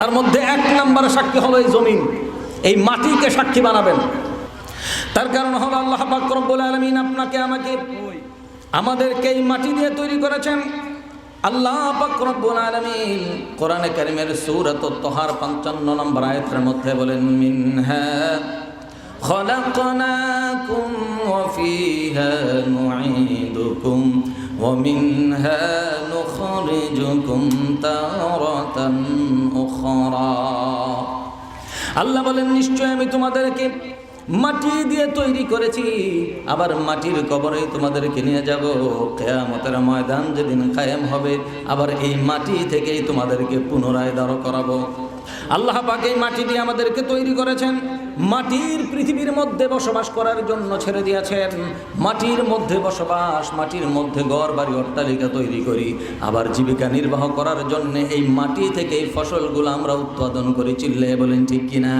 তার মধ্যে এক নম্বর সাক্ষী হলো এই জমিন, এই মাটিকে সাক্ষী বানাবেন। তার কারণ হলো আল্লাহ পাক রব্বুল আলামিন আপনাকে আমাকে আমাদেরকে এই মাটি দিয়ে তৈরি করেছেন। আল্লাহ পাক রব্বুল আলামিন কোরআনে কারীমের সূরাতুত তাহার 55 নম্বর আয়াতের মধ্যে বলেন, মিনহা খলাকনাকুম ওয়া ফিহা নুঈদুকুম ওয়া মিনহা নুখরিজুকুম তারাতান উখরা। আল্লাহ বলেন, নিশ্চয় আমি তোমাদেরকে মাটি দিয়ে তৈরি করেছি, আবার মাটির কবরে তোমাদেরকে নিয়ে যাব। কিয়ামতের ময়দান যেদিন কায়েম হবে, আবার এই মাটি থেকেই তোমাদেরকে পুনরায় দাঁড় করাবো। আল্লাহ পাক এই মাটি দিয়ে আমাদেরকে তৈরি করেছেন, মাটির পৃথিবীর মধ্যে বসবাস করার জন্য ছেড়ে দিয়েছেন। মাটির মধ্যে বসবাস, মাটির মধ্যে ঘর বাড়ি অট্টালিকা তৈরি করি, আবার জীবিকা নির্বাহ করার জন্য এই মাটি থেকে এই ফসলগুলো আমরা উৎপাদন করি। চিল্লায়ে বলেন ঠিক কিনা?